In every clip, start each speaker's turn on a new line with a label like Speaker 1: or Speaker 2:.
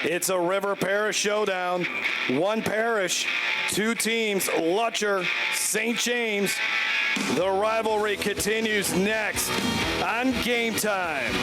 Speaker 1: It's a River Parish showdown. One parish, two teams, Lutcher, St. James. The rivalry continues next on Game Time.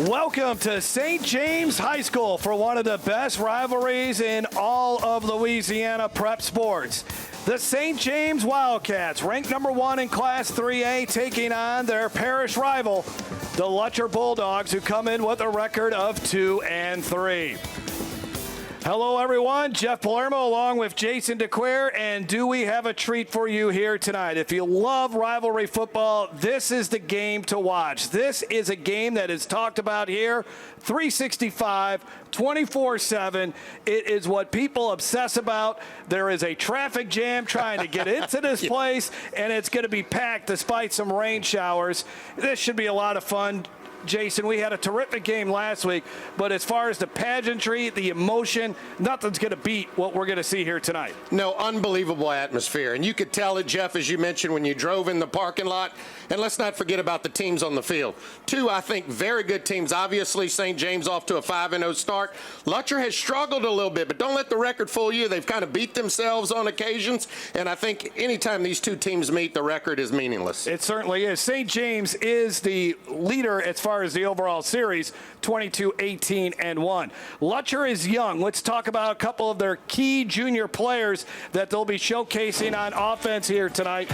Speaker 1: Welcome to St. James High School for one of the best rivalries in all of Louisiana prep sports. The St. James Wildcats, ranked number 1 in Class 3A, taking on their parish rival, the Lutcher Bulldogs, who come in with a record of 2-3. Hello, everyone. Jeff Palermo along with Jason DeQuire, and do we have a treat for you here tonight? If you love rivalry football, this is the game to watch. This is a game that is talked about here 365, 24/7. It is what people obsess about. There is a traffic jam trying to get into this place, and it's going to be packed despite some rain showers. This should be a lot of fun. Jason, we had a terrific game last week, but as far as the pageantry, the emotion, nothing's going to beat what we're going to see here tonight.
Speaker 2: No, unbelievable atmosphere. And you could tell it, Jeff, as you mentioned, when you drove in the parking lot. And let's not forget about the teams on the field. Two, I think, very good teams. Obviously, St. James off to a 5-0 start. Lutcher has struggled a little bit, but don't let the record fool you. They've kind of beat themselves on occasions. And I think anytime these two teams meet, the record is meaningless.
Speaker 1: It certainly is. St. James is the leader as far as the overall series, 22-18-1. Lutcher is young. Let's talk about a couple of their key junior players that they'll be showcasing on offense here tonight.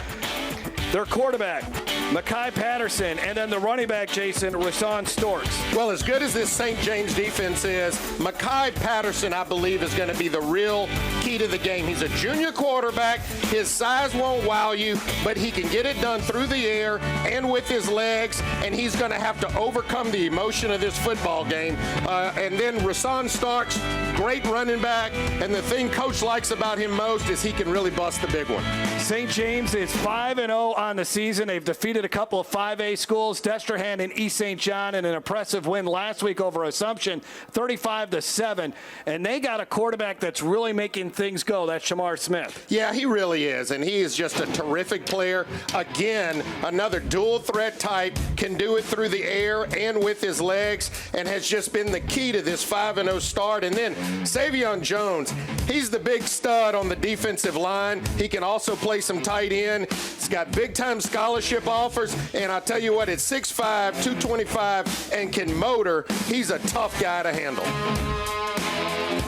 Speaker 1: Their quarterback, Mekhi Patterson, and then the running back, Jason, Rashawn Storks.
Speaker 2: Well, as good as this St. James defense is, Mekhi Patterson, I believe, is going to be the real key to the game. He's a junior quarterback. His size won't wow you, but he can get it done through the air and with his legs, and he's going to have to overcome the emotion of this football game. And then Rashawn Starks, great running back, and the thing Coach likes about him most is he can really bust the big one.
Speaker 1: St. James is 5-0 on the season. They've defeated a couple of 5A schools, Destrehan and East St. John, in an impressive win last week over Assumption, 35-7. And they got a quarterback that's really making things go. That's Shamar Smith.
Speaker 2: Yeah, he really is, and he is just a terrific player. Again, another dual threat type, can do it through the air and with his legs, and has just been the key to this 5-0 start. And then Savion Jones, he's the big stud on the defensive line. He can also play some tight end. He's got big-time scholarship offers, and I'll tell you what, at 6'5", 225, and can motor, he's a tough guy to handle.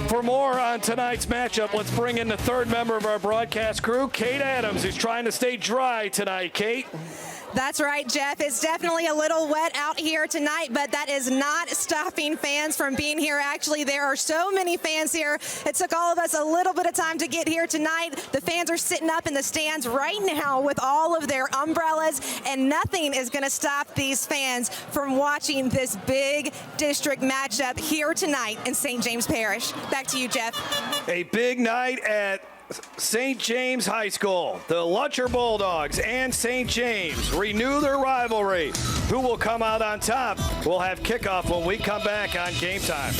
Speaker 1: For more on tonight's matchup, let's bring in the third member of our broadcast crew, Kate Adams, who's trying to stay dry tonight. Kate?
Speaker 3: That's right, Jeff. It's definitely a little wet out here tonight, but that is not stopping fans from being here. Actually, there are so many fans here. It took all of us a little bit of time to get here tonight. The fans are sitting up in the stands right now with all of their umbrellas, and nothing is going to stop these fans from watching this big district matchup here tonight in St. James Parish. Back to you, Jeff.
Speaker 1: A big night at St. James High School. The Lutcher Bulldogs and St. James renew their rivalry. Who will come out on top? We'll have kickoff when we come back on Game Time.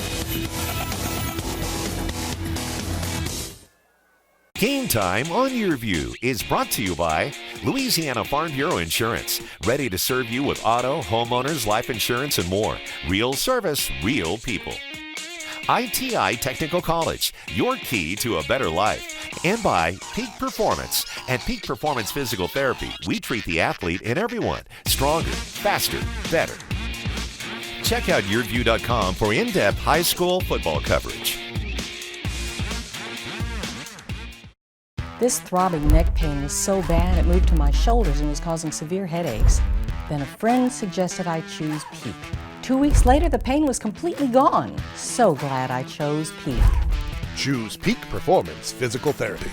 Speaker 4: Game Time on Your View is brought to you by Louisiana Farm Bureau Insurance, ready to serve you with auto, homeowners, life insurance, and more. Real service, real people. ITI Technical College, your key to a better life. And by Peak Performance. At Peak Performance Physical Therapy, we treat the athlete and everyone stronger, faster, better. Check out yourview.com for in-depth high school football coverage.
Speaker 5: This throbbing neck pain was so bad it moved to my shoulders and was causing severe headaches. Then a friend suggested I choose Peak. 2 weeks later, the pain was completely gone. So glad I chose Peak.
Speaker 6: Choose Peak Performance Physical Therapy.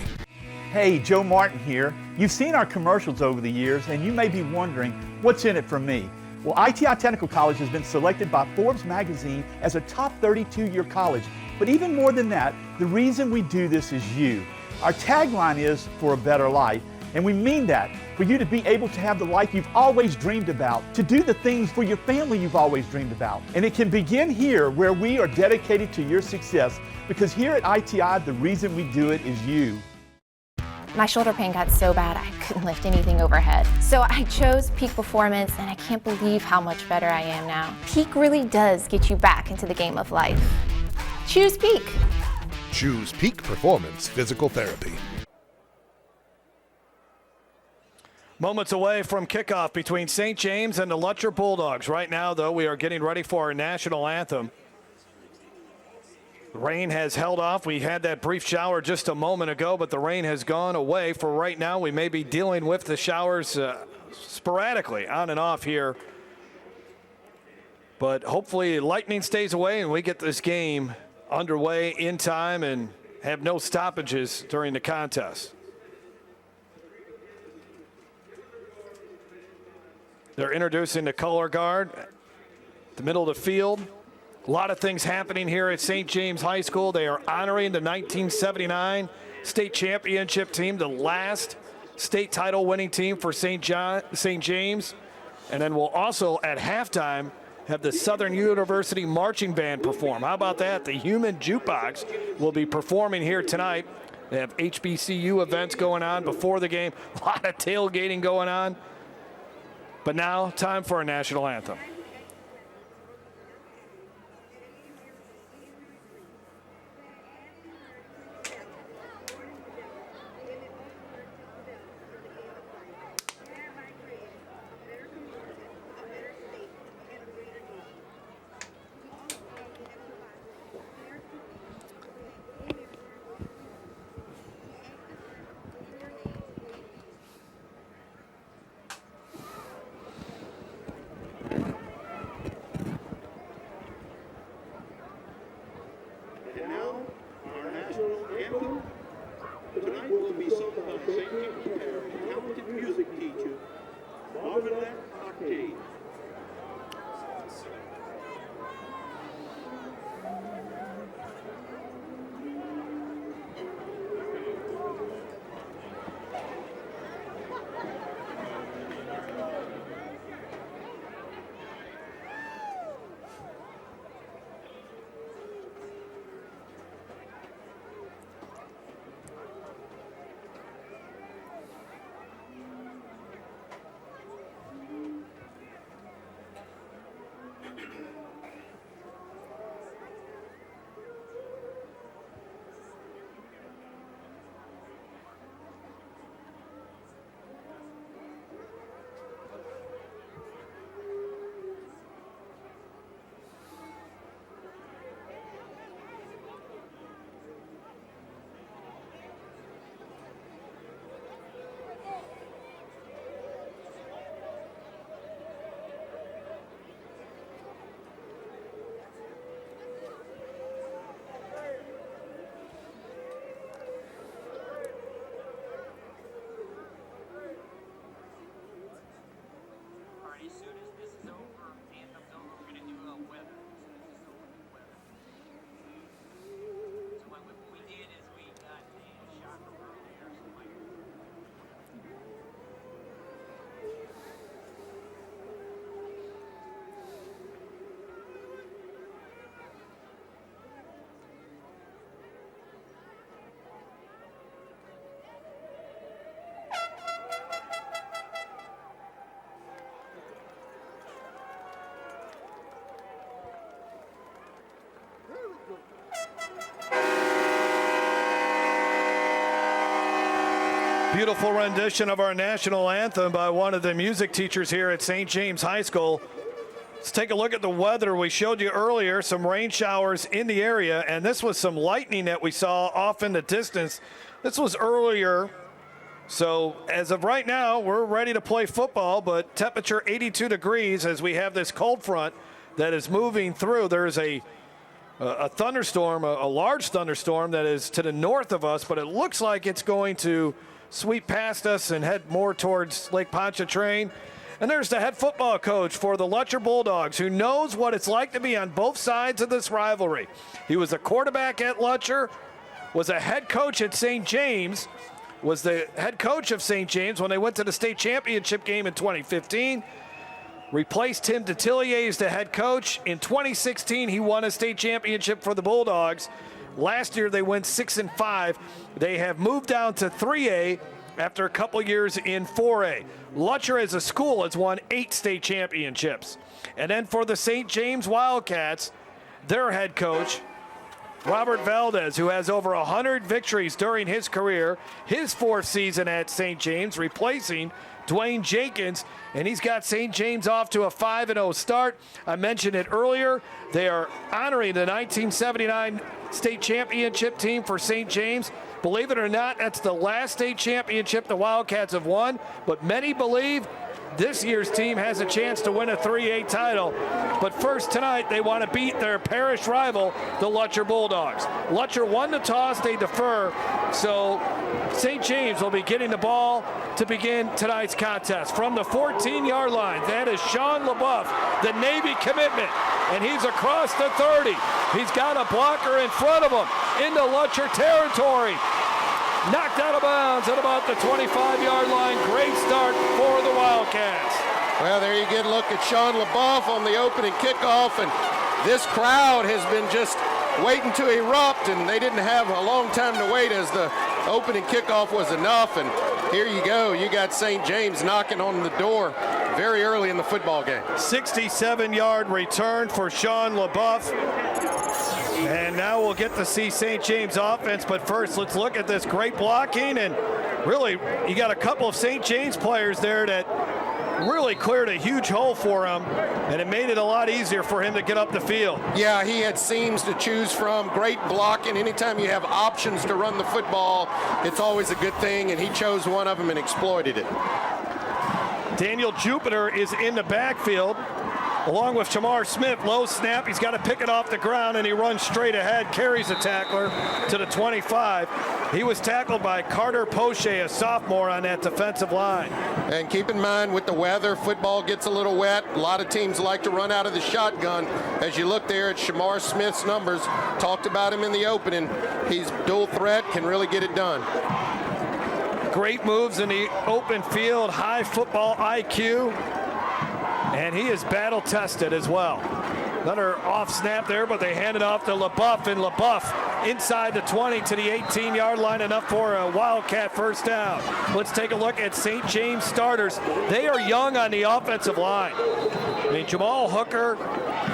Speaker 7: Hey, Joe Martin here. You've seen our commercials over the years, and you may be wondering, what's in it for me? Well, ITI Technical College has been selected by Forbes magazine as a top 32-year college. But even more than that, the reason we do this is you. Our tagline is for a better life, and we mean that. For you to be able to have the life you've always dreamed about, to do the things for your family you've always dreamed about. And it can begin here, where we are dedicated to your success, because here at ITI, the reason we do it is you.
Speaker 8: My shoulder pain got so bad I couldn't lift anything overhead. So I chose Peak Performance, and I can't believe how much better I am now. Peak really does get you back into the game of life. Choose Peak.
Speaker 6: Choose Peak Performance Physical Therapy.
Speaker 1: Moments away from kickoff between St. James and the Lutcher Bulldogs. Right now, though, we are getting ready for our national anthem. The rain has held off. We had that brief shower just a moment ago, but the rain has gone away. For right now, we may be dealing with the showers sporadically on and off here. But hopefully lightning stays away and we get this game underway in time and have no stoppages during the contest. They're introducing the color guard, the middle of the field. A lot of things happening here at St. James High School. They are honoring the 1979 state championship team, the last state title winning team for St. James. And then we'll also, at halftime, have the Southern University Marching Band perform. How about that? The Human Jukebox will be performing here tonight. They have HBCU events going on before the game. A lot of tailgating going on. But now, time for a national anthem. Beautiful rendition of our national anthem by one of the music teachers here at St. James High School. Let's take a look at the weather. We showed you earlier some rain showers in the area, and this was some lightning that we saw off in the distance. This was earlier. So as of right now, we're ready to play football, but temperature 82 degrees as we have this cold front that is moving through. There's a thunderstorm, a large thunderstorm that is to the north of us, but it looks like it's going to sweep past us and head more towards Lake Pontchartrain. And there's the head football coach for the Lutcher Bulldogs, who knows what it's like to be on both sides of this rivalry. He was a quarterback at Lutcher, was a head coach at St. James, was the head coach of St. James when they went to the state championship game in 2015. Replaced Tim Detillier as the head coach. In 2016, he won a state championship for the Bulldogs. Last year, they went 6-5. They have moved down to 3A after a couple years in 4A. Lutcher as a school has won 8 state championships. And then for the St. James Wildcats, their head coach, Robert Valdez, who has over 100 victories during his career, his 4th season at St. James, replacing Dwayne Jenkins, and he's got St. James off to a 5-0 start. I mentioned it earlier. They are honoring the 1979 state championship team for St. James. Believe it or not, that's the last state championship the Wildcats have won, but many believe this year's team has a chance to win a 3A title. But first tonight, they want to beat their parish rival, the Lutcher Bulldogs. Lutcher won the toss, they defer, so St. James will be getting the ball to begin tonight's contest. From the 14-yard line, that is Sean Lebeouf, the Navy commitment, and he's across the 30. He's got a blocker in front of him into Lutcher territory. Knocked out of bounds at about the 25-yard line. Great start for the Wildcats.
Speaker 2: Well, there you get a look at Sean Lebeouf on the opening kickoff, and this crowd has been just waiting to erupt, and they didn't have a long time to wait as the opening kickoff was enough, and here you go. You got St. James knocking on the door very early in the football game.
Speaker 1: 67-yard return for Sean Lebeouf. And now we'll get to see St. James offense, but first let's look at this great blocking, and really you got a couple of St. James players there that really cleared a huge hole for him, and it made it a lot easier for him to get up the field.
Speaker 2: Yeah, he had seams to choose from, great blocking. Anytime you have options to run the football, it's always a good thing, and he chose one of them and exploited it.
Speaker 1: Daniel Jupiter is in the backfield, along with Shamar Smith. Low snap, he's got to pick it off the ground, and he runs straight ahead, carries the tackler to the 25. He was tackled by Carter Poche, a sophomore on that defensive line.
Speaker 2: And keep in mind, with the weather, football gets a little wet. A lot of teams like to run out of the shotgun. As you look there at Shamar Smith's numbers, talked about him in the opening. He's dual threat, can really get it done.
Speaker 1: Great moves in the open field, high football IQ. And he is battle tested as well. Another off snap there, but they hand it off to Lebeouf, and Lebeouf inside the 20 to the 18-yard line, enough for a Wildcat first down. Let's take a look at St. James starters. They are young on the offensive line. I mean, Jamal Hooker,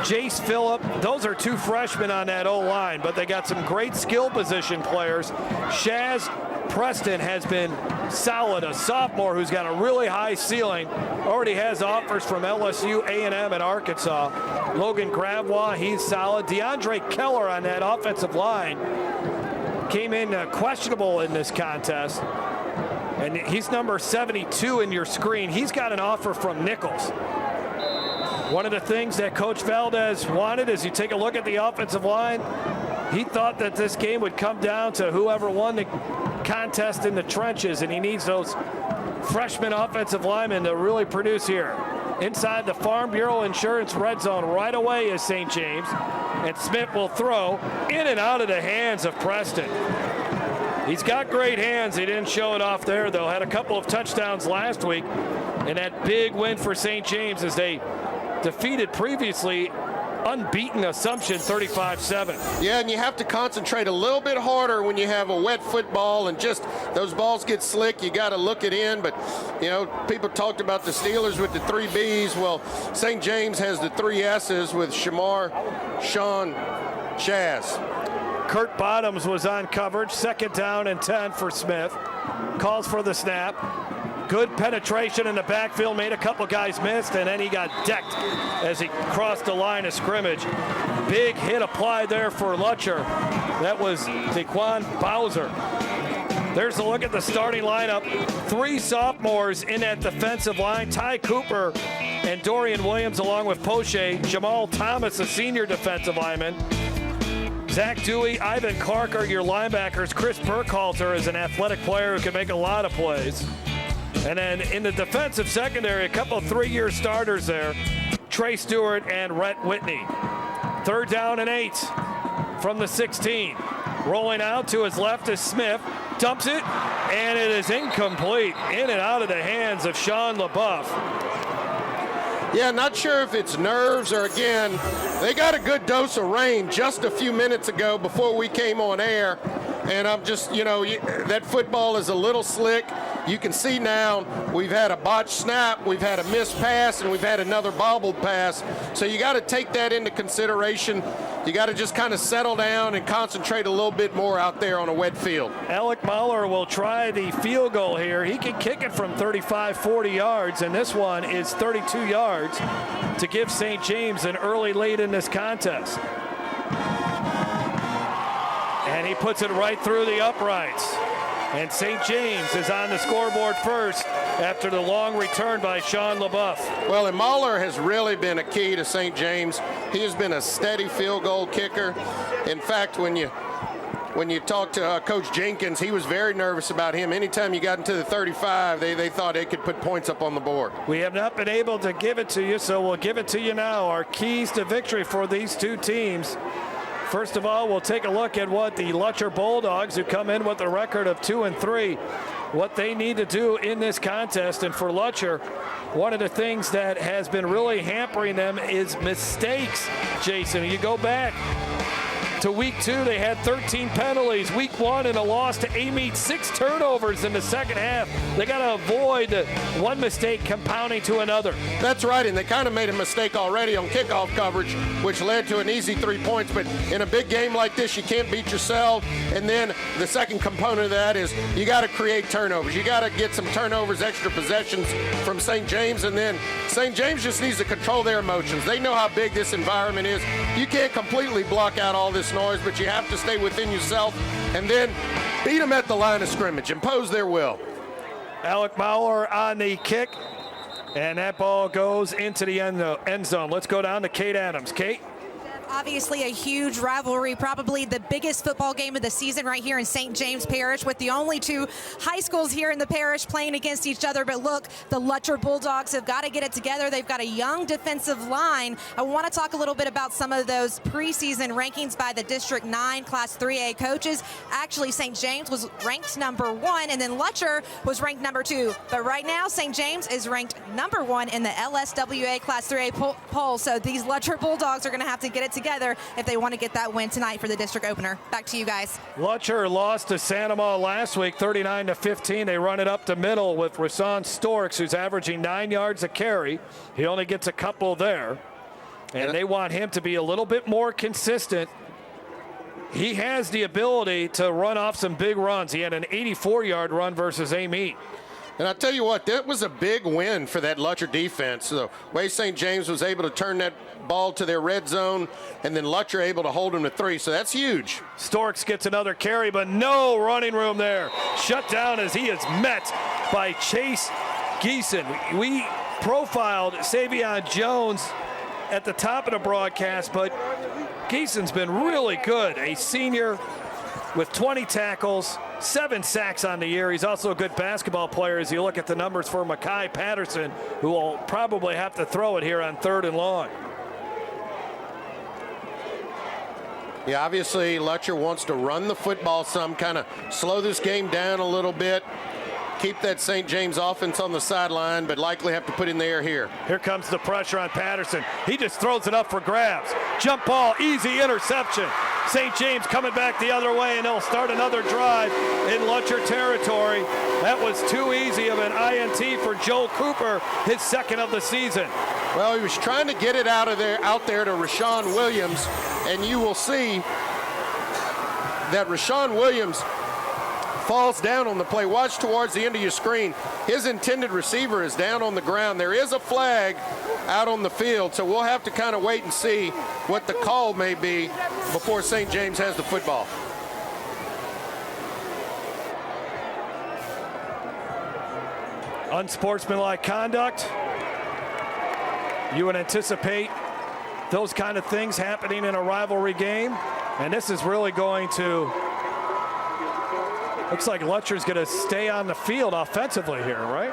Speaker 1: Jace Phillip, those are 2 freshmen on that O-line, but they got some great skill position players. Shaz Preston has been solid, a sophomore who's got a really high ceiling, already has offers from LSU, A&M, and Arkansas. Logan Gravois, he's solid. DeAndre Keller on that offensive line came in questionable in this contest, and he's number 72 in your screen. He's got an offer from Nichols. One of the things that Coach Valdez wanted is you take a look at the offensive line. He thought that this game would come down to whoever won the contest in the trenches, and he needs those freshman offensive linemen to really produce here. Inside the Farm Bureau Insurance red zone right away is St. James, and Smith will throw in and out of the hands of Preston. He's got great hands. He didn't show it off there, though. Had a couple of touchdowns last week, and that big win for St. James as they defeated previously unbeaten Assumption 35-7.
Speaker 2: Yeah, and you have to concentrate a little bit harder when you have a wet football and just those balls get slick. You got to look it in. But, you know, people talked about the Steelers with the 3 Bs. Well, St. James has the 3 S's with Shamar, Sean, Chaz.
Speaker 1: Kurt Bottoms was on coverage. 2nd down and 10 for Smith. Calls for the snap. Good penetration in the backfield, made a couple guys missed, and then he got decked as he crossed the line of scrimmage. Big hit applied there for Lutcher. That was Daquan Bowser. There's a look at the starting lineup. 3 sophomores in that defensive line. Ty Cooper and Dorian Williams along with Poche. Jamal Thomas, a senior defensive lineman. Zach Dewey, Ivan Clark are your linebackers. Chris Burkhalter is an athletic player who can make a lot of plays. And then in the defensive secondary, a couple of 3-year starters there, Trey Stewart and Rhett Whitney. 3rd down and 8 from the 16. Rolling out to his left is Smith. Dumps it, and it is incomplete. In and out of the hands of Sean Lebeouf.
Speaker 2: Yeah, not sure if it's nerves or, again, they got a good dose of rain just a few minutes ago before we came on air. And I'm just, that football is a little slick. You can see now we've had a botched snap, we've had a missed pass, and we've had another bobbled pass. So you got to take that into consideration. You got to just kind of settle down and concentrate a little bit more out there on a wet field.
Speaker 1: Alec Mahler will try the field goal here. He can kick it from 35, 40 yards, and this one is 32 yards to give St. James an early lead in this contest. And he puts it right through the uprights. And St. James is on the scoreboard first after the long return by Sean Lebeouf.
Speaker 2: Well, and Mahler has really been a key to St. James. He has been a steady field goal kicker. In fact, when you talk to Coach Jenkins, he was very nervous about him. Anytime you got into the 35, they thought they could put points up on the board.
Speaker 1: We have not been able to give it to you, so we'll give it to you now. Our keys to victory for these two teams. First of all, we'll take a look at what the Lutcher Bulldogs, who come in with a record of 2-3, what they need to do in this contest. And for Lutcher, one of the things that has been really hampering them is mistakes, Jason. You go back to week 2, they had 13 penalties. Week 1 in a loss to Amite, 6 turnovers in the second half. They got to avoid one mistake compounding to another.
Speaker 2: That's right, and they kind of made a mistake already on kickoff coverage, which led to an easy 3 points. But in a big game like this, you can't beat yourself. And then the second component of that is you got to create turnovers. You got to get some turnovers, extra possessions from St. James, and then St. James just needs to control their emotions. They know how big this environment is. You can't completely block out all this noise, but you have to stay within yourself and then beat them at the line of scrimmage, impose their will.
Speaker 1: Alec Mahler on the kick, and that ball goes into the end zone. Let's go down to Kate Adams. Kate?
Speaker 3: Obviously a huge rivalry, probably the biggest football game of the season right here in St. James Parish, with the only 2 high schools here in the parish playing against each other. But look, the Lutcher Bulldogs have got to get it together. They've got a young defensive line. I want to talk a little bit about some of those preseason rankings by the District 9 Class 3A coaches. Actually, St. James was ranked number 1, and then Lutcher was ranked number 2. But right now, St. James is ranked number 1 in the LSWA Class 3A poll. So these Lutcher Bulldogs are going to have to get it together if they want to get that win tonight for the district opener. Back to you guys.
Speaker 1: Lutcher lost to Santa Maria last week, 39-15. They run it up the middle with Rasan Storks, who's averaging 9 yards a carry. He only gets a couple there, and they want him to be a little bit more consistent. He has the ability to run off some big runs. He had an 84-yard run versus Amite.
Speaker 2: And I'll tell you what, that was a big win for that Lutcher defense. The way St. James was able to turn that ball to their red zone, and then Lutcher able to hold them to 3, so that's huge.
Speaker 1: Storks gets another carry, but no running room there. Shut down as he is met by Chase Geeson. We profiled Savion Jones at the top of the broadcast, but Geeson's been really good. A senior with 20 tackles, 7 sacks on the year. He's also a good basketball player as you look at the numbers for Mackay Patterson, who will probably have to throw it here on 3rd and long.
Speaker 2: Yeah, obviously Lutcher wants to run the football some, kind of slow this game down a little bit, keep that St. James offense on the sideline, but likely have to put in the air here.
Speaker 1: Here comes the pressure on Patterson. He just throws it up for grabs. Jump ball, easy interception. St. James coming back the other way, and they'll start another drive in Lutcher territory. That was too easy of an INT for Joel Cooper, his 2nd of the season.
Speaker 2: Well, he was trying to get it out there to Rashawn Williams, and you will see that Rashawn Williams falls down on the play. Watch towards the end of your screen. His intended receiver is down on the ground. There is a flag out on the field, so we'll have to kind of wait and see what the call may be before St. James has the football.
Speaker 1: Unsportsmanlike conduct. You would anticipate those kind of things happening in a rivalry game, and this is really going to, looks like Lutcher's going to stay on the field offensively here, right?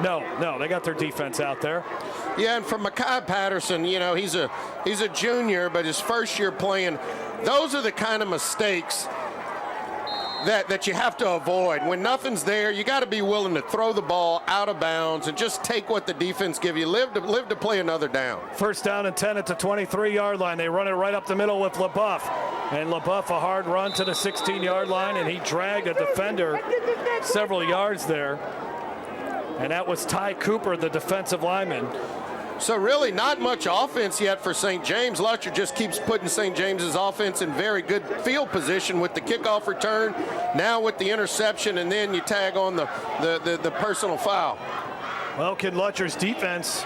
Speaker 1: No, they got their defense out there.
Speaker 2: Yeah, and for Mekhi Patterson, you know, he's a junior, but his first year playing, those are the kind of mistakes that you have to avoid. When nothing's there, you got to be willing to throw the ball out of bounds and just take what the defense give you. Live to play another down.
Speaker 1: First down and 10 at the 23-yard line. They run it right up the middle with Lebeouf. And Lebeouf, a hard run to the 16-yard line, and he dragged a defender several yards there. And that was Ty Cooper, the defensive lineman.
Speaker 2: So really not much offense yet for St. James. Lutcher just keeps putting St. James's offense in very good field position with the kickoff return, now with the interception, and then you tag on the personal foul.
Speaker 1: Well, can Lutcher's defense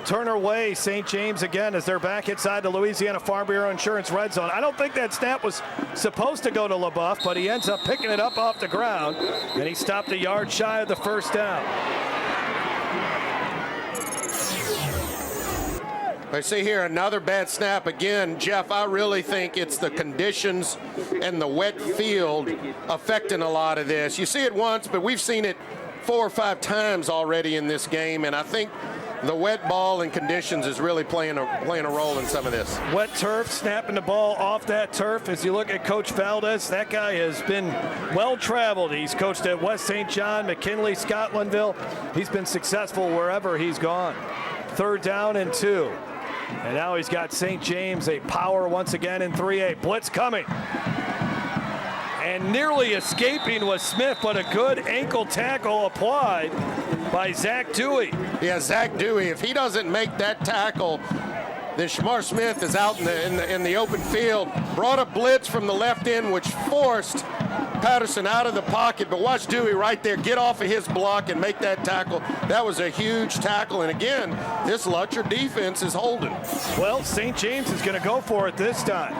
Speaker 1: turn away St. James again as they're back inside the Louisiana Farm Bureau Insurance red zone? I don't think that snap was supposed to go to Lebeouf, but he ends up picking it up off the ground, and he stopped a yard shy of the first down.
Speaker 2: I see here another bad snap again. Jeff, I really think it's the conditions and the wet field affecting a lot of this. You see it once, but we've seen it 4 or 5 times already in this game, and I think the wet ball and conditions is really playing a role in some of this.
Speaker 1: Wet turf, snapping the ball off that turf. As you look at Coach Valdez, that guy has been well-traveled. He's coached at West St. John, McKinley, Scotlandville. He's been successful wherever he's gone. 3rd down and 2. And now he's got St. James, a power once again in 3A. Blitz coming. And nearly escaping was Smith, but a good ankle tackle applied by Zach Dewey.
Speaker 2: Yeah, Zach Dewey, if he doesn't make that tackle, then Shamar Smith is out in the open field. Brought a blitz from the left end, which forced Patterson out of the pocket, but watch Dewey right there get off of his block and make that tackle. That was a huge tackle, and again, this Lutcher defense is holding.
Speaker 1: Well, St. James is going to go for it this time.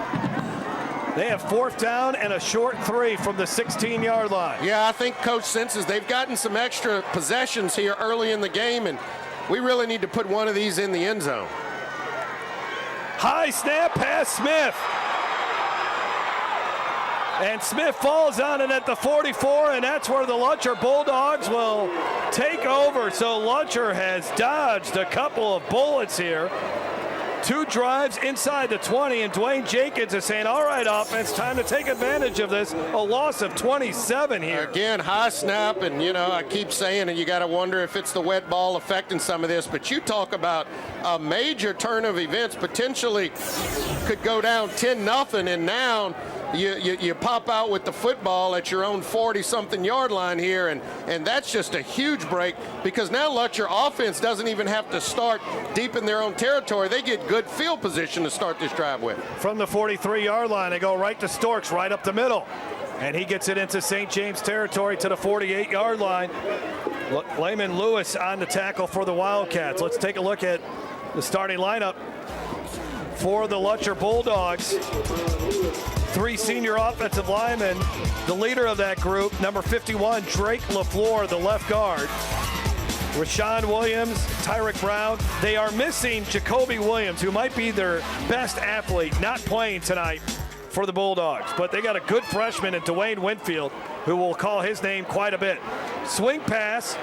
Speaker 1: They have 4th down and a short 3 from the 16-yard line.
Speaker 2: Yeah, I think Coach senses they've gotten some extra possessions here early in the game, and we really need to put one of these in the end zone.
Speaker 1: High snap pass Smith. And Smith falls on it at the 44, and that's where the Lutcher Bulldogs will take over. So Lutcher has dodged a couple of bullets here. 2 drives inside the 20, and Dwayne Jenkins is saying, all right, offense, time to take advantage of this. A loss of 27 here.
Speaker 2: Again, high snap, and, you know, I keep saying, and you got to wonder if it's the wet ball affecting some of this, but you talk about a major turn of events, potentially could go down 10-0, and now you pop out with the football at your own 40-something yard line here, and that's just a huge break, because now Lutcher offense doesn't even have to start deep in their own territory. They get good field position to start this drive with.
Speaker 1: From the 43-yard line, they go right to Storks, right up the middle. And he gets it into St. James territory to the 48-yard line. Layman Lewis on the tackle for the Wildcats. Let's take a look at the starting lineup for the Lutcher Bulldogs. 3 senior offensive linemen. The leader of that group, number 51, Drake LaFleur, the left guard. Rashawn Williams, Tyrick Brown. They are missing Jacoby Williams, who might be their best athlete, not playing tonight for the Bulldogs. But they got a good freshman in Dwayne Winfield, who will call his name quite a bit. Swing pass,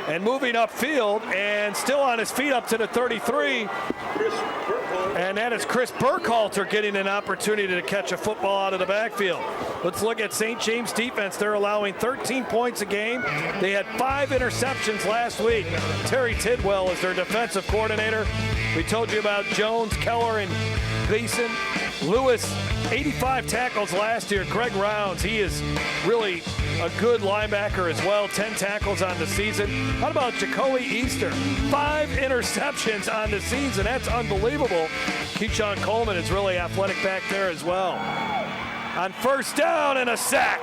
Speaker 1: and moving upfield, and still on his feet up to the 33. And that is Chris Burkhalter getting an opportunity to catch a football out of the backfield. Let's look at St. James defense. They're allowing 13 points a game. They had 5 interceptions last week. Terry Tidwell is their defensive coordinator. We told you about Jones, Keller, and Gleason. Lewis, 85 tackles last year. Greg Rounds, he is really a good linebacker as well. 10 tackles on the season. How about Jacoby Easter? 5 interceptions on the season. That's unbelievable. Keyshawn Coleman is really athletic back there as well. On first down and a sack.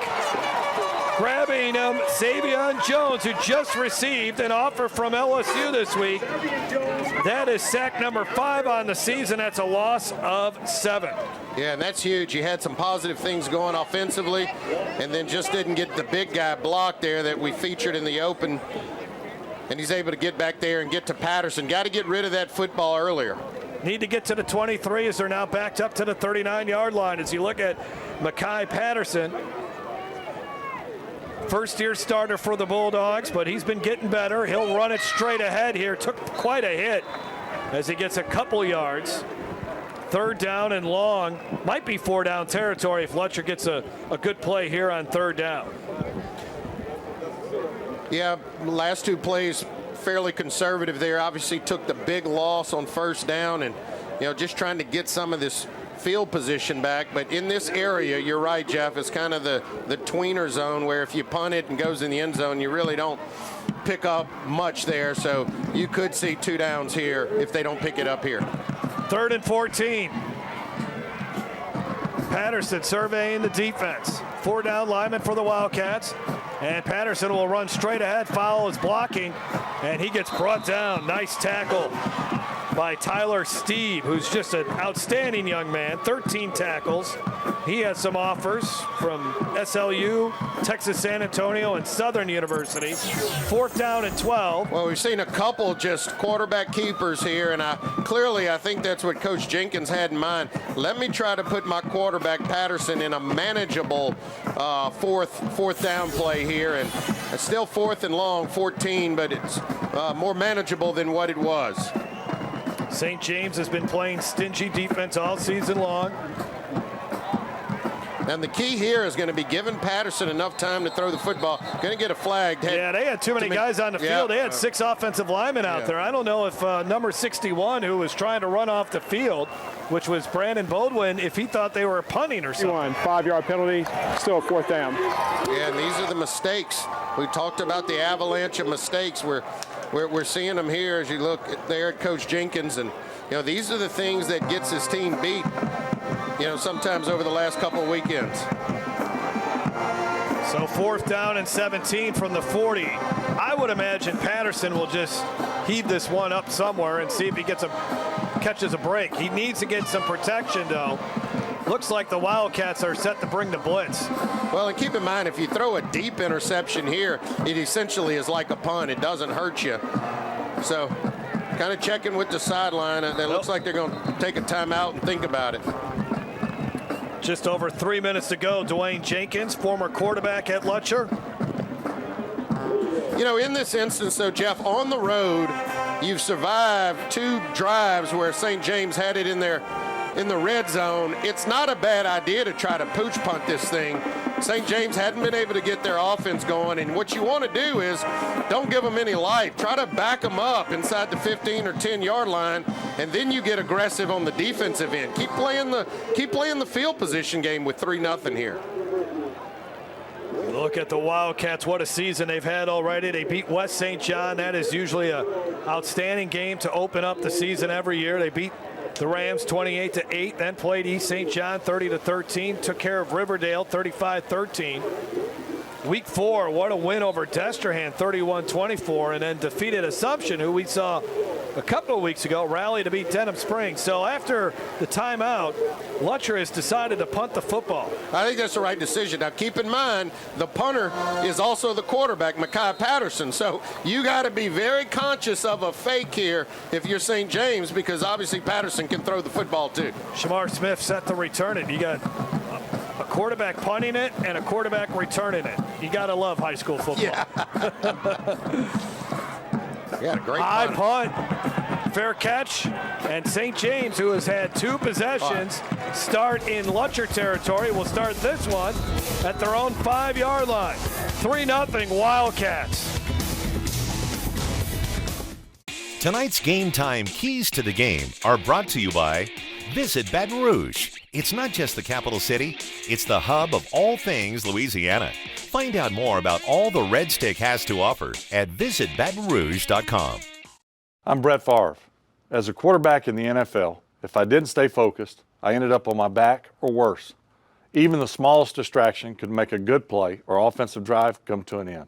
Speaker 1: Grabbing him, Savion Jones, who just received an offer from LSU this week. That is sack number 5 on the season. That's a loss of 7.
Speaker 2: Yeah, and that's huge. You had some positive things going offensively, and then just didn't get the big guy blocked there that we featured in the open. And he's able to get back there and get to Patterson. Got to get rid of that football earlier.
Speaker 1: Need to get to the 23 as they're now backed up to the 39-yard line. As you look at Mekhi Patterson, First-year starter for the Bulldogs, but he's been getting better. He'll run it straight ahead here. Took quite a hit as he gets a couple yards. Third down and long. Might be 4-down territory if Lutcher gets a good play here on third down.
Speaker 2: Yeah, last two plays fairly conservative there. Obviously took the big loss on first down and, just trying to get some of this field position back. But in this area, you're right, Jeff, it's kind of the tweener zone where if you punt it and goes in the end zone, you really don't pick up much there. So you could see 2 downs here if they don't pick it up here.
Speaker 1: 3rd and 14. Patterson surveying the defense. 4-down lineman for the Wildcats. And Patterson will run straight ahead, foul is blocking, and he gets brought down. Nice tackle by Tyler Steve, who's just an outstanding young man. 13 tackles. He has some offers from SLU, Texas San Antonio, and Southern University. 4th down and 12.
Speaker 2: Well, we've seen a couple just quarterback keepers here, and I think that's what Coach Jenkins had in mind. Let me try to put my quarterback Patterson in a manageable fourth down play here, and it's still 4th and long, 14, but it's more manageable than what it was.
Speaker 1: St. James has been playing stingy defense all season long.
Speaker 2: And the key here is going to be giving Patterson enough time to throw the football. Going to get a flag.
Speaker 1: Yeah, they had too many guys on the field. They had 6 offensive linemen out there. I don't know if number 61, who was trying to run off the field, which was Brandon Baldwin, if he thought they were punting or something.
Speaker 9: 5-yard penalty, still a 4th down.
Speaker 2: Yeah, and these are the mistakes. We talked about the avalanche of mistakes. We're seeing them here as you look there at Coach Jenkins, and these are the things that gets his team beat. Sometimes over the last couple of weekends.
Speaker 1: So 4th down and 17 from the 40. I would imagine Patterson will just heave this one up somewhere and see if he catches a break. He needs to get some protection, though. Looks like the Wildcats are set to bring the blitz.
Speaker 2: Well, and keep in mind, if you throw a deep interception here, it essentially is like a punt. It doesn't hurt you. So kind of checking with the sideline. It looks like they're going to take a timeout and think about it.
Speaker 1: Just over 3 minutes to go. Dwayne Jenkins, former quarterback at Lutcher.
Speaker 2: In this instance, though, Jeff, on the road, you've survived 2 drives where St. James had it in the red zone. It's not a bad idea to try to pooch punt this thing. St. James hadn't been able to get their offense going, and what you want to do is don't give them any life. Try to back them up inside the 15 or 10-yard line, and then you get aggressive on the defensive end. Keep playing the field position game with 3-0 here.
Speaker 1: Look at the Wildcats. What a season they've had already. They beat West St. John. That is usually an outstanding game to open up the season every year. They beat the Rams 28-8, then played East St. John 30-13, took care of Riverdale 35-13. Week 4, what a win over Destrehan 31-24, and then defeated Assumption, who we saw a couple of weeks ago rally to beat Denham Springs. So after the timeout, Lutcher has decided to punt the football.
Speaker 2: I think that's the right decision. Now keep in mind, the punter is also the quarterback, Mekhi Patterson. So you got to be very conscious of a fake here if you're St. James, because obviously Patterson can throw the football too.
Speaker 1: Shamar Smith set to return it. You got a quarterback punting it and a quarterback returning it. You got to love high school football.
Speaker 2: Yeah. Yeah, great
Speaker 1: high punt, fair catch, and St. James, who has had 2 possessions, start in Lutcher territory, will start this one at their own 5-yard line. 3-0 Wildcats.
Speaker 4: Tonight's Game Time keys to the game are brought to you by Visit Baton Rouge. It's not just the capital city, it's the hub of all things Louisiana. Find out more about all the Red Stick has to offer at visitbatonrouge.com.
Speaker 9: I'm Brett Favre. As a quarterback in the NFL, if I didn't stay focused, I ended up on my back or worse. Even the smallest distraction could make a good play or offensive drive come to an end.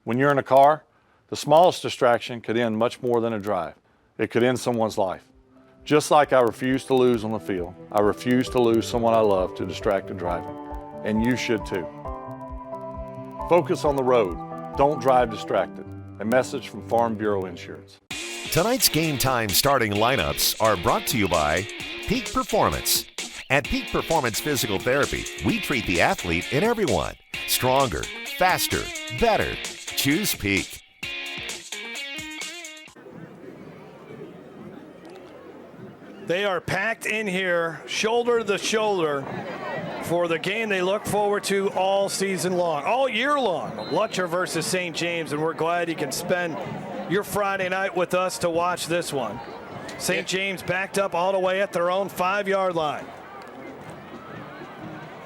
Speaker 9: When you're in a car, the smallest distraction could end much more than a drive. It could end someone's life. Just like I refuse to lose on the field, I refuse to lose someone I love to distracted driving. And you should too. Focus on the road. Don't drive distracted. A message from Farm Bureau Insurance.
Speaker 4: Tonight's Game Time starting lineups are brought to you by Peak Performance. At Peak Performance Physical Therapy, we treat the athlete in everyone. Stronger, faster, better. Choose Peak.
Speaker 1: They are packed in here, shoulder to shoulder, for the game they look forward to all season long, all year long. Lutcher versus St. James, and we're glad you can spend your Friday night with us to watch this one. St. James backed up all the way at their own 5-yard line.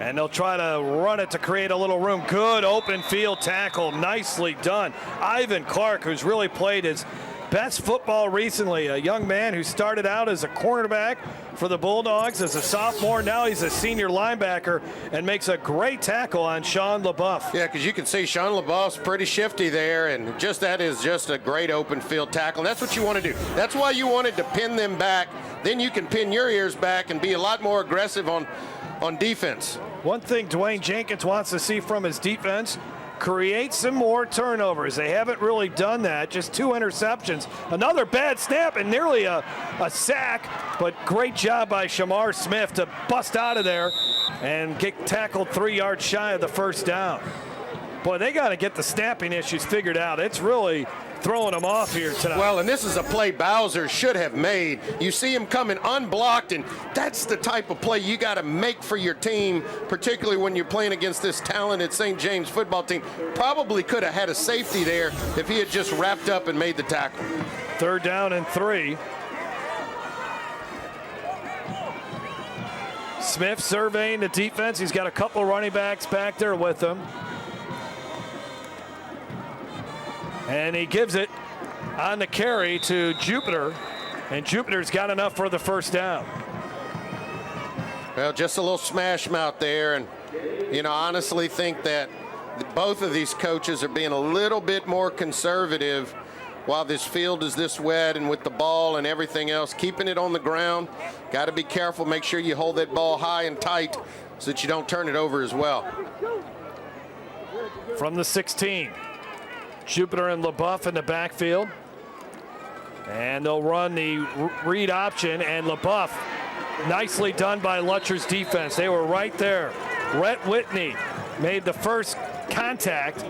Speaker 1: And they'll try to run it to create a little room. Good open field tackle, nicely done. Ivan Clark, who's really played his best football recently, a young man who started out as a cornerback for the Bulldogs as a sophomore. Now he's a senior linebacker and makes a great tackle on Sean Lebeouf.
Speaker 2: Yeah, because you can see Sean Lebeouf's pretty shifty there, and just that is just a great open field tackle. And that's what you want to do. That's why you wanted to pin them back. Then you can pin your ears back and be a lot more aggressive on defense.
Speaker 1: One thing Dwayne Jenkins wants to see from his defense, create some more turnovers. They haven't really done that, just 2 interceptions. Another bad snap and nearly a sack, but great job by Shamar Smith to bust out of there and get tackled 3 yards shy of the first down. Boy, they got to get the snapping issues figured out. It's really throwing them off here tonight.
Speaker 2: Well, and this is a play Bowser should have made. You see him coming unblocked, and that's the type of play you got to make for your team, particularly when you're playing against this talented St. James football team. Probably could have had a safety there if he had just wrapped up and made the tackle.
Speaker 1: 3rd down and 3. Smith surveying the defense. He's got a couple running backs back there with him. And he gives it on the carry to Jupiter, and Jupiter's got enough for the first down.
Speaker 2: Well, just a little smash mouth there, and honestly think that both of these coaches are being a little bit more conservative while this field is this wet and with the ball and everything else, keeping it on the ground. Got to be careful, make sure you hold that ball high and tight so that you don't turn it over as well.
Speaker 1: From the 16. Jupiter and Lebeouf in the backfield. And they'll run the read option, and Lebeouf, nicely done by Lutcher's defense. They were right there. Rhett Whitney made the first contact,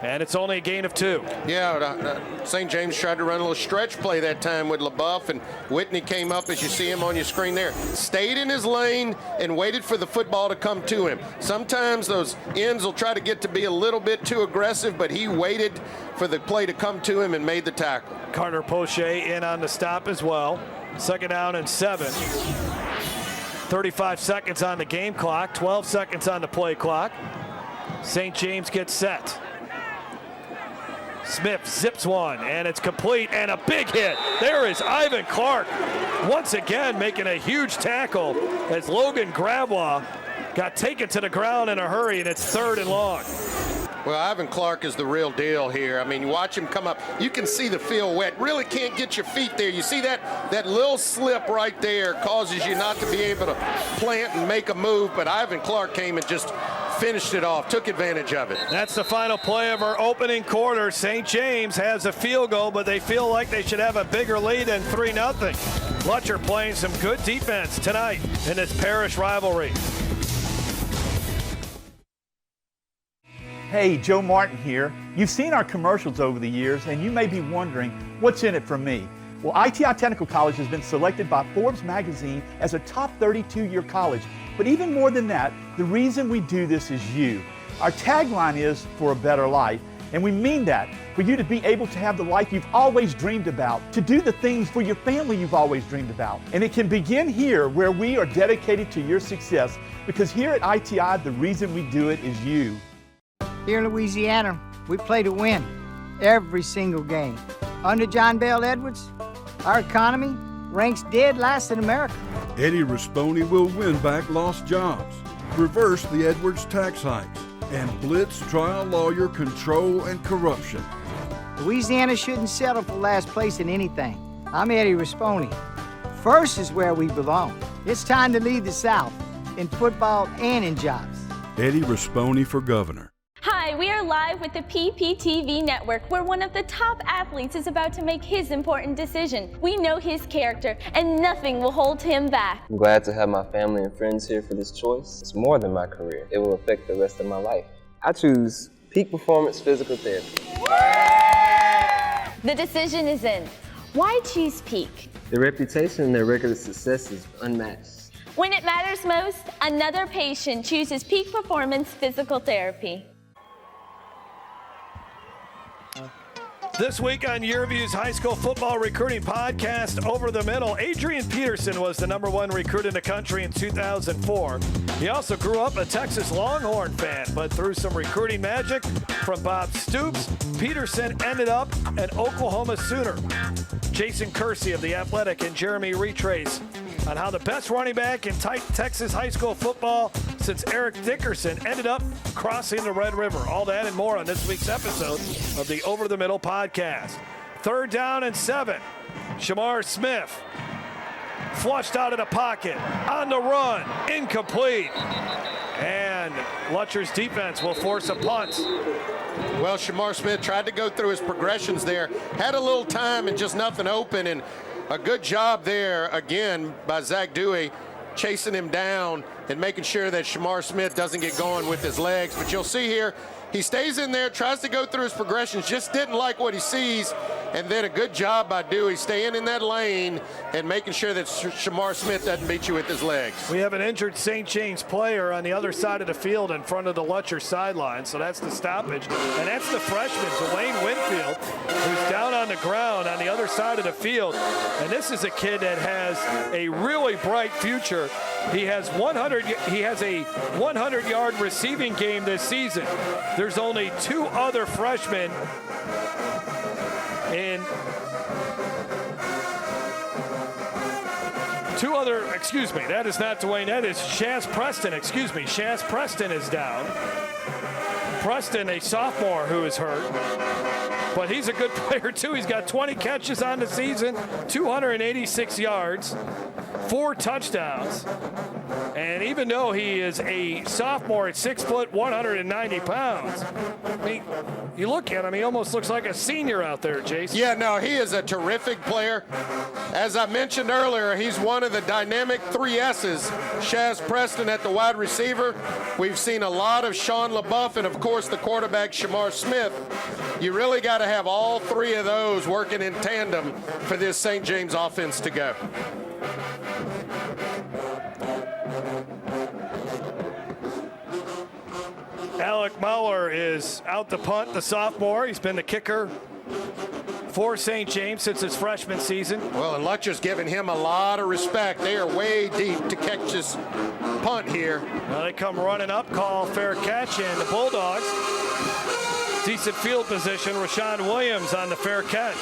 Speaker 1: and it's only a gain of 2.
Speaker 2: Yeah, St. James tried to run a little stretch play that time with Lebeouf, and Whitney came up, as you see him on your screen there. Stayed in his lane and waited for the football to come to him. Sometimes those ends will try to get to be a little bit too aggressive, but he waited for the play to come to him and made the tackle.
Speaker 1: Carter Poche in on the stop as well. 2nd down and 7. 35 seconds on the game clock, 12 seconds on the play clock. St. James gets set. Smith zips one, and it's complete, and a big hit. There is Ivan Clark once again making a huge tackle as Logan Gravois got taken to the ground in a hurry, and it's 3rd and long.
Speaker 2: Well, Ivan Clark is the real deal here. I mean, you watch him come up. You can see the field wet. Really can't get your feet there. You see that little slip right there causes you not to be able to plant and make a move, but Ivan Clark came and just finished it off, took advantage of it.
Speaker 1: That's the final play of our opening quarter. St. James has a field goal, but they feel like they should have a bigger lead than 3-0. Lutcher playing some good defense tonight in this parish rivalry.
Speaker 7: Hey, Joe Martin here. You've seen our commercials over the years, and you may be wondering, what's in it for me? Well, ITI Technical College has been selected by Forbes magazine as a top 32-year college. But even more than that, the reason we do this is you. Our tagline is for a better life, and we mean that, for you to be able to have the life you've always dreamed about, to do the things for your family you've always dreamed about. And it can begin here, where we are dedicated to your success, because here at ITI, the reason we do it is you.
Speaker 10: Here in Louisiana, we play to win every single game. Under John Bell Edwards, our economy ranks dead last in America.
Speaker 11: Eddie Risponi will win back lost jobs, reverse the Edwards tax hikes, and blitz trial lawyer control and corruption.
Speaker 10: Louisiana shouldn't settle for last place in anything. I'm Eddie Risponi. First is where we belong. It's time to lead the South in football and in jobs.
Speaker 11: Eddie Risponi for governor.
Speaker 12: Hi, we are live with the PPTV network, where one of the top athletes is about to make his important decision. We know his character, and nothing will hold him back.
Speaker 13: I'm glad to have my family and friends here for this choice. It's more than my career. It will affect the rest of my life. I choose Peak Performance Physical Therapy.
Speaker 12: The decision is in. Why choose Peak?
Speaker 13: Their reputation and their record of success is unmatched.
Speaker 12: When it matters most, another patient chooses Peak Performance Physical Therapy.
Speaker 1: This week on Yearview's high school football recruiting podcast, Over the Middle, Adrian Peterson was the #1 recruit in the country in 2004. He also grew up a Texas Longhorn fan, but through some recruiting magic from Bob Stoops, Peterson ended up an Oklahoma Sooner. Jason Kersey of The Athletic and Jeremy retrace on how the best running back in Texas high school football since Eric Dickerson ended up crossing the Red River. All that and more on this week's episode of the Over the Middle podcast. 3rd down and 7. Shamar Smith flushed out of the pocket, on the run, incomplete. And Lutcher's defense will force a punt.
Speaker 2: Well, Shamar Smith tried to go through his progressions there, had a little time and just nothing open, and a good job there again by Zach Dewey, chasing him down and making sure that Shamar Smith doesn't get going with his legs. But you'll see here, he stays in there, tries to go through his progressions, just didn't like what he sees. And then a good job by Dewey staying in that lane and making sure that Shamar Smith doesn't beat you with his legs.
Speaker 1: We have an injured St. James player on the other side of the field in front of the Lutcher sideline, so that's the stoppage. And that's the freshman, Dwayne Winfield, who's down on the ground on the other side of the field. And this is a kid that has a really bright future. He has a 100-yard receiving game this season. There's only 2 other freshmen that is not Dwayne, that is Shaz Preston, Shaz Preston is down. Preston, a sophomore who is hurt, but he's a good player too. He's got 20 catches on the season, 286 yards, 4 touchdowns. And even though he is a sophomore at 6 foot, 190 pounds, I mean, you look at him, he almost looks like a senior out there, Jason.
Speaker 2: Yeah, no, he is a terrific player. As I mentioned earlier, he's one of the dynamic 3 S's. Shaz Preston at the wide receiver. We've seen a lot of Sean Lebeouf and, of course, the quarterback, Shamar Smith. You really got to have all 3 of those working in tandem for this St. James offense to go.
Speaker 1: Alec Muller is out to punt, the sophomore. He's been the kicker for St. James since his freshman season.
Speaker 2: Well, and Lutcher's giving him a lot of respect. They are way deep to catch this punt here.
Speaker 1: Now they come running up, call fair catch, and the Bulldogs, decent field position. Rashawn Williams on the fair catch.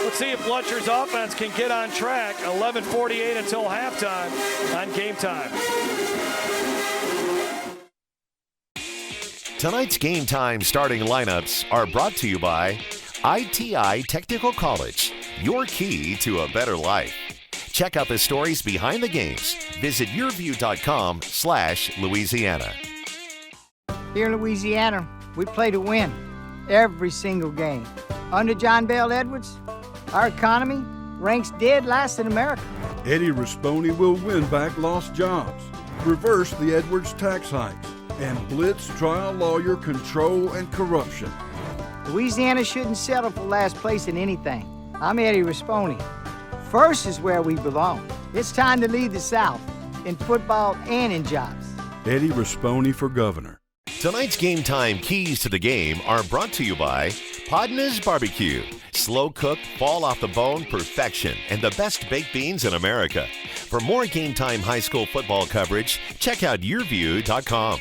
Speaker 1: Let's see if Lutcher's offense can get on track. 11:48 until halftime on Game Time.
Speaker 4: Tonight's Game Time starting lineups are brought to you by ITI Technical College, your key to a better life. Check out the stories behind the games. Visit yourview.com/Louisiana.
Speaker 10: Here in Louisiana, we play to win every single game. Under John Bell Edwards, our economy ranks dead last in America.
Speaker 11: Eddie Risponi will win back lost jobs, reverse the Edwards tax hikes, and blitz trial lawyer control and corruption.
Speaker 10: Louisiana shouldn't settle for last place in anything. I'm Eddie Risponi. First is where we belong. It's time to lead the South in football and in jobs.
Speaker 11: Eddie Risponi for governor.
Speaker 4: Tonight's Game Time keys to the game are brought to you by Podna's Barbecue. Slow cooked, fall off the bone perfection, and the best baked beans in America. For more Game Time high school football coverage, check out yourview.com.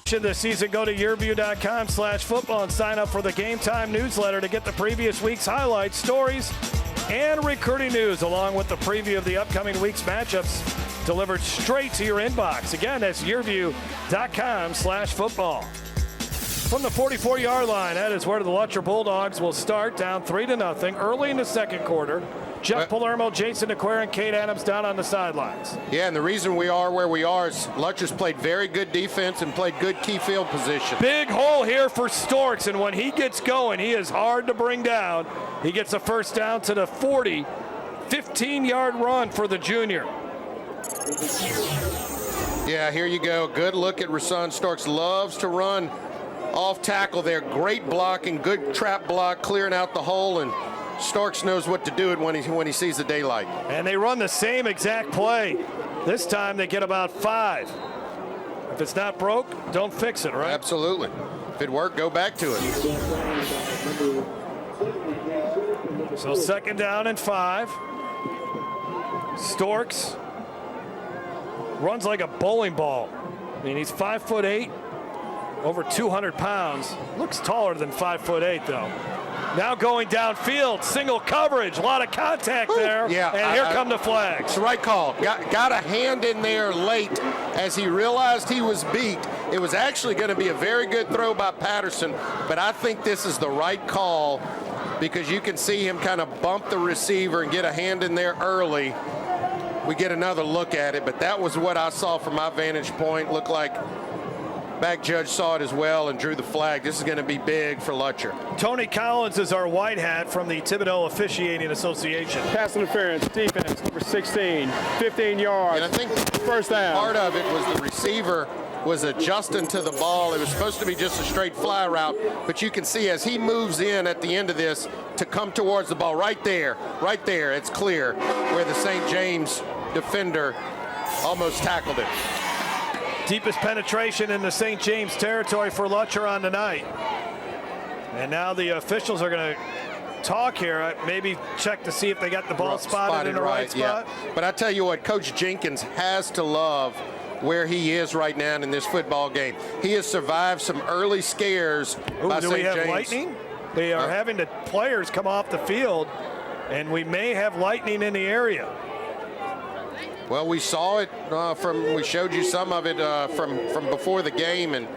Speaker 1: This season, go to yourview.com/football and sign up for the Game Time newsletter to get the previous week's highlights, stories, and recruiting news, along with the preview of the upcoming week's matchups delivered straight to your inbox. Again, that's yourview.com/football. From the 44-yard line, that is where the Lutcher Bulldogs will start, down 3-0 early in the second quarter. Jeff Palermo, Jason DeQuare, and Kate Adams down on the sidelines.
Speaker 2: Yeah, and the reason we are where we are is Lutcher's played very good defense and played good key field position.
Speaker 1: Big hole here for Storks, and when he gets going, he is hard to bring down. He gets a first down to the 40, 15-yard run for the junior.
Speaker 2: Yeah, here you go. Good look at Rasan Starks. Loves to run off tackle there. Great blocking, good trap block, clearing out the hole, and Starks knows what to do it when he sees the daylight.
Speaker 1: And they run the same exact play. This time they get about 5. If it's not broke, don't fix it, right?
Speaker 2: Absolutely. If it worked, go back to it.
Speaker 1: So 2nd down and 5. Storks runs like a bowling ball. I mean, he's 5'8", over 200 pounds. Looks taller than 5'8", though. Now going downfield, single coverage, a lot of contact there.
Speaker 2: Yeah,
Speaker 1: and here come the flags.
Speaker 2: It's the right call. Got a hand in there late as he realized he was beat. It was actually going to be a very good throw by Patterson, but I think this is the right call because you can see him kind of bump the receiver and get a hand in there early. We get another look at it, but that was what I saw from my vantage point. Looked like back judge saw it as well and drew the flag. This is going to be big for Lutcher.
Speaker 1: Tony Collins is our white hat from the Thibodeau Officiating Association.
Speaker 14: Pass interference, defense, number 16, 15 yards.
Speaker 2: And I think
Speaker 14: first down.
Speaker 2: Part of it was the receiver was adjusting to the ball. It was supposed to be just a straight fly route, but you can see as he moves in at the end of this to come towards the ball right there, it's clear where the St. James defender almost tackled it.
Speaker 1: Deepest penetration in the St. James territory for Lutcher on tonight. And now the officials are going to talk here. Maybe check to see if they got the ball spotted in the right spot.
Speaker 2: Yeah. But I tell you what, Coach Jenkins has to love where he is right now in this football game. He has survived some early scares by St. James.
Speaker 1: Do we have lightning? They are having the players come off the field, and we may have lightning in the area.
Speaker 2: Well, we saw it we showed you some of it from before the game, and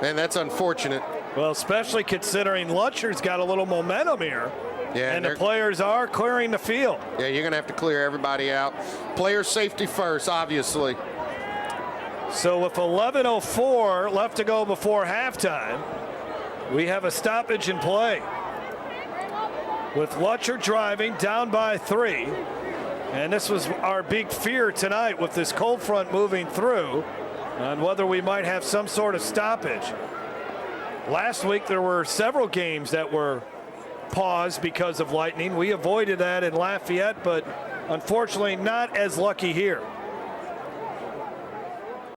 Speaker 2: that's unfortunate.
Speaker 1: Well, especially considering Lutcher's got a little momentum here.
Speaker 2: Yeah,
Speaker 1: and the players are clearing the field.
Speaker 2: Yeah, you're going to have to clear everybody out. Player safety first, obviously.
Speaker 1: So with 11:04 left to go before halftime, we have a stoppage in play. With Lutcher driving down by 3. And this was our big fear tonight with this cold front moving through on whether we might have some sort of stoppage. Last week there were several games that were paused because of lightning. We avoided that in Lafayette, but unfortunately not as lucky here.